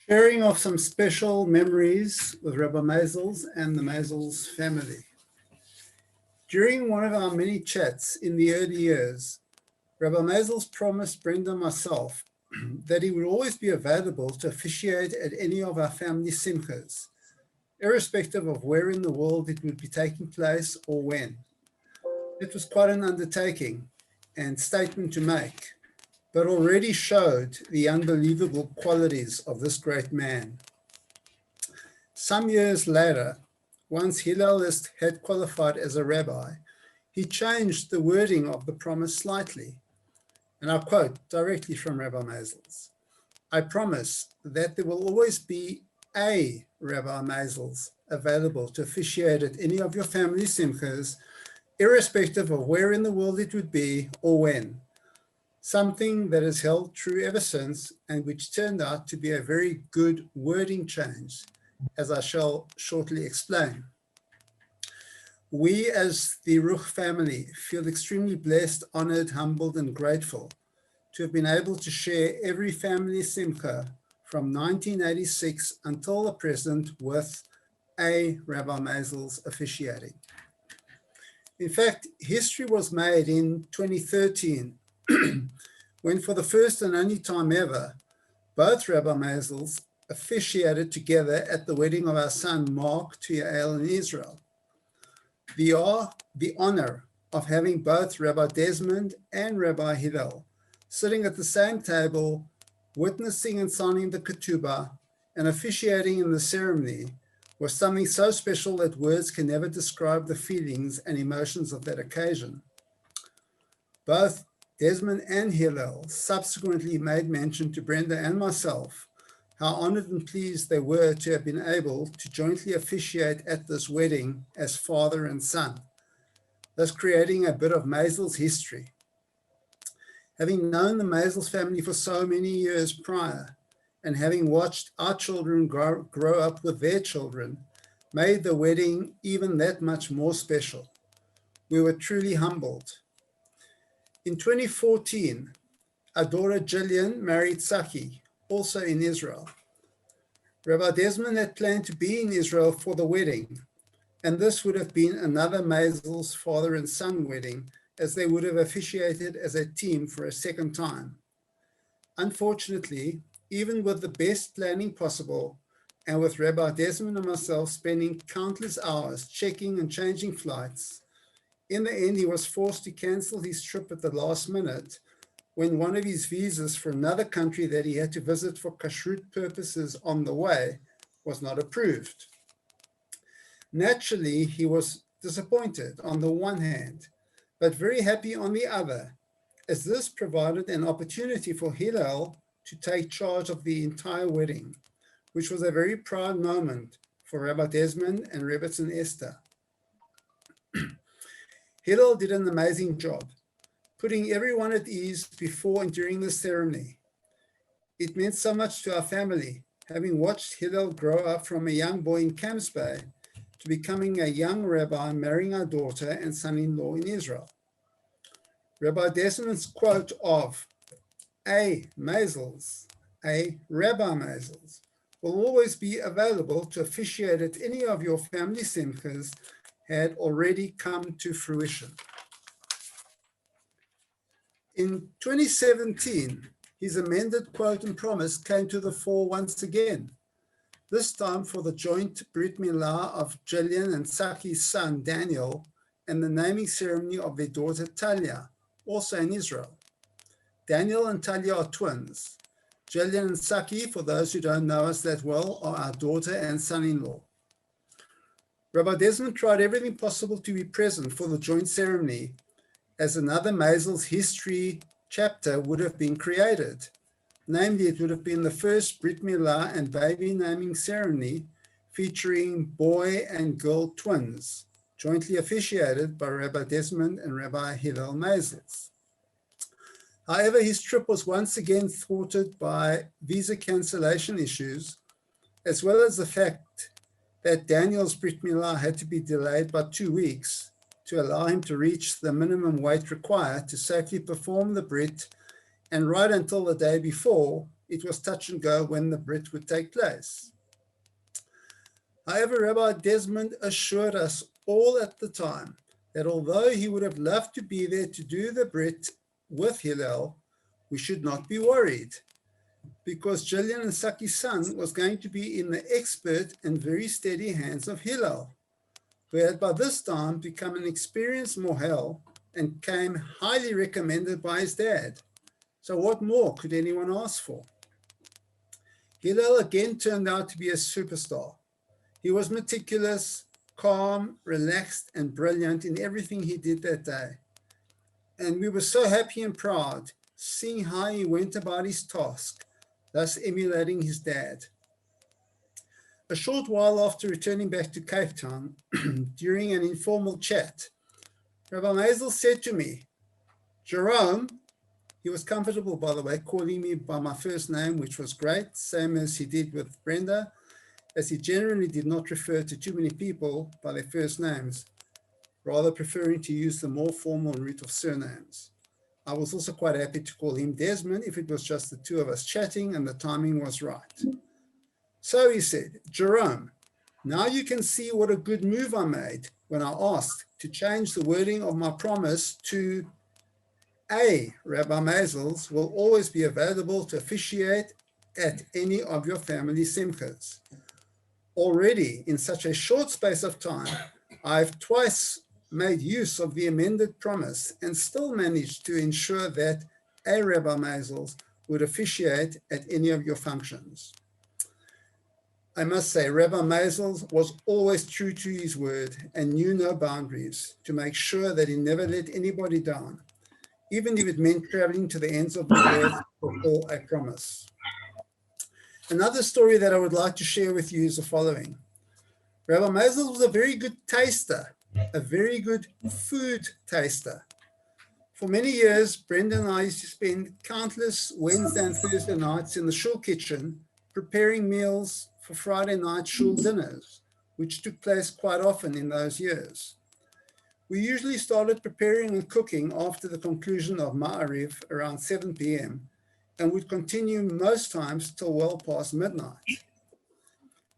Sharing of some special memories with Rabbi Maisels and the Maisels family. During one of our many chats in the early years, Rabbi Maisels promised Brenda and myself that he would always be available to officiate at any of our family simchas, irrespective of where in the world it would be taking place or when. It was quite an undertaking and statement to make, but already showed the unbelievable qualities of this great man. Some years later, once Hillel had qualified as a rabbi, he changed the wording of the promise slightly. And I'll quote directly from Rabbi Maisels. "I promise that there will always be a Rabbi Maisels available to officiate at any of your family simchas, irrespective of where in the world it would be or when. Something that has held true ever since and which turned out to be a very good wording change, as I shall shortly explain. We as the Ruch family feel extremely blessed, honored, humbled, and grateful to have been able to share every family simcha from 1986 until the present with a Rabbi Maisels officiating. In fact, history was made in 2013 when for the first and only time ever, both Rabbi Maisels officiated together at the wedding of our son Mark to Yael in Israel. The honor of having both Rabbi Desmond and Rabbi Hillel sitting at the same table, witnessing and signing the ketubah and officiating in the ceremony was something so special that words can never describe the feelings and emotions of that occasion. Both Desmond and Hillel subsequently made mention to Brenda and myself how honored and pleased they were to have been able to jointly officiate at this wedding as father and son, thus creating a bit of Maisels history. Having known the Maisels family for so many years prior, and having watched our children grow up with their children, made the wedding even that much more special. We were truly humbled. In 2014, our daughter Jillian married Saki, also in Israel. Rabbi Desmond had planned to be in Israel for the wedding, and this would have been another Maisels father and son wedding, as they would have officiated as a team for a second time. Unfortunately, even with the best planning possible, and with Rabbi Desmond and myself spending countless hours checking and changing flights, in the end he was forced to cancel his trip at the last minute when one of his visas for another country that he had to visit for kashrut purposes on the way was not approved. Naturally, he was disappointed on the one hand, but very happy on the other, as this provided an opportunity for Hillel to take charge of the entire wedding, which was a very proud moment for Rabbi Desmond and Rebbetzin Esther. Hillel did an amazing job, putting everyone at ease before and during the ceremony. It meant so much to our family, having watched Hillel grow up from a young boy in Camps Bay to becoming a young rabbi marrying our daughter and son-in-law in Israel. Rabbi Desmond's quote of a Maisels, a Rabbi Maisels, will always be available to officiate at any of your family simchas had already come to fruition. In 2017, his amended quote and promise came to the fore once again, this time for the joint Brit Milah of Jillian and Saki's son, Daniel, and the naming ceremony of their daughter, Talia, also in Israel. Daniel and Talia are twins. Jillian and Saki, for those who don't know us that well, are our daughter and son-in-law. Rabbi Desmond tried everything possible to be present for the joint ceremony, as another Maisels history chapter would have been created. Namely, it would have been the first Brit Milah and baby naming ceremony featuring boy and girl twins, jointly officiated by Rabbi Desmond and Rabbi Hillel Maisels. However, his trip was once again thwarted by visa cancellation issues, as well as the fact that Daniel's Brit Milah had to be delayed by 2 weeks to allow him to reach the minimum weight required to safely perform the Brit, and right until the day before, it was touch and go when the Brit would take place. However, Rabbi Desmond assured us all at the time that although he would have loved to be there to do the Brit with Hillel, we should not be worried, because Jillian and Saki's son was going to be in the expert and very steady hands of Hillel, who had by this time become an experienced mohel and came highly recommended by his dad. So what more could anyone ask for? Hillel again turned out to be a superstar. He was meticulous, calm, relaxed, and brilliant in everything he did that day. And we were so happy and proud seeing how he went about his task, thus emulating his dad. A short while after returning back to Cape Town, during an informal chat, Rabbi Maisel said to me, "Jerome," he was comfortable, by the way, calling me by my first name, which was great, same as he did with Brenda, as he generally did not refer to too many people by their first names, rather preferring to use the more formal route of surnames. I was also quite happy to call him Desmond if it was just the two of us chatting and the timing was right. So he said, "Jerome, now you can see what a good move I made when I asked to change the wording of my promise to A. Rabbi Maisels will always be available to officiate at any of your family simchas. Already, in such a short space of time, I've twice made use of the amended promise and still managed to ensure that a Rabbi Maisels would officiate at any of your functions." I must say, Rabbi Maisels was always true to his word and knew no boundaries to make sure that he never let anybody down, even if it meant traveling to the ends of the earth to fulfill a promise. Another story that I would like to share with you is the following. Rabbi Maisel was a very good taster, a very good food taster. For many years, Brenda and I used to spend countless Wednesday and Thursday nights in the shul kitchen preparing meals for Friday night shul dinners, which took place quite often in those years. We usually started preparing and cooking after the conclusion of Ma'ariv around 7 p.m. and would continue most times till well past midnight.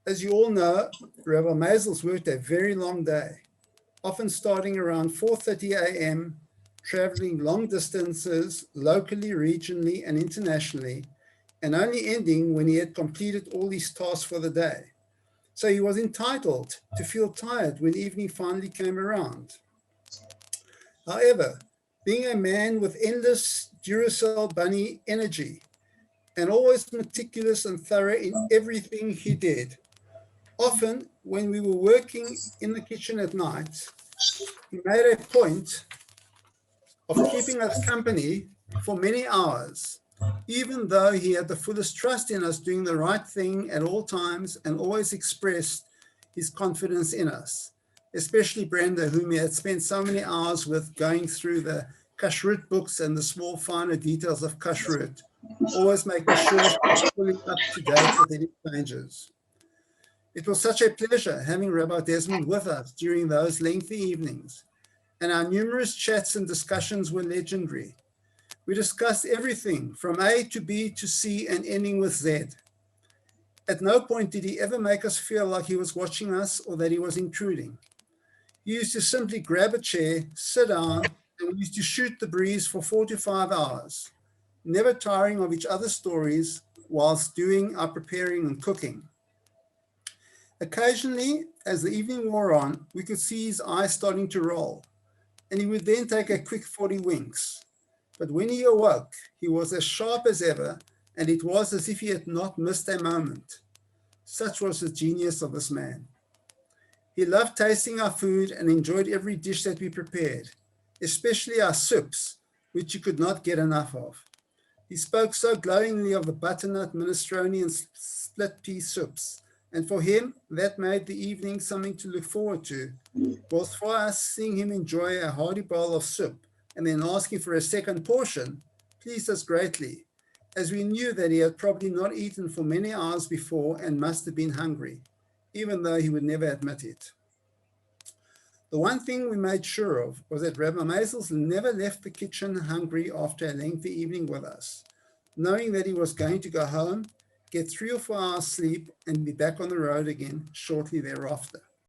As you all know, Rabbi Maisels worked a very long day, often starting around 4:30 a.m., traveling long distances locally, regionally, and internationally, and only ending when he had completed all his tasks for the day. So he was entitled to feel tired when evening finally came around. However, being a man with endless Duracell bunny energy and always meticulous and thorough in everything he did, often when we were working in the kitchen at night, he made a point of keeping us company for many hours, even though he had the fullest trust in us doing the right thing at all times and always expressed his confidence in us, especially Brenda, whom he had spent so many hours with going through the kashrut books and the small finer details of kashrut, always making sure she was fully up to date with any changes. It was such a pleasure having Rabbi Desmond with us during those lengthy evenings, and our numerous chats and discussions were legendary. We discussed everything from A to B to C and ending with Z. At no point did he ever make us feel like he was watching us or that he was intruding. He used to simply grab a chair, sit down, and we used to shoot the breeze for 4 to 5 hours, never tiring of each other's stories whilst doing our preparing and cooking. Occasionally, as the evening wore on, we could see his eyes starting to roll, and he would then take a quick 40 winks. But when he awoke, he was as sharp as ever, and it was as if he had not missed a moment. Such was the genius of this man. He loved tasting our food and enjoyed every dish that we prepared, especially our soups, which he could not get enough of. He spoke so glowingly of the butternut, minestrone, and split pea soups, and for him, that made the evening something to look forward to. Whilst for us, seeing him enjoy a hearty bowl of soup and then asking for a second portion pleased us greatly, as we knew that he had probably not eaten for many hours before and must have been hungry, even though he would never admit it. The one thing we made sure of was that Rabbi Maisels never left the kitchen hungry after a lengthy evening with us. knowing that he was going to go home, get 3 or 4 hours sleep, and be back on the road again shortly thereafter.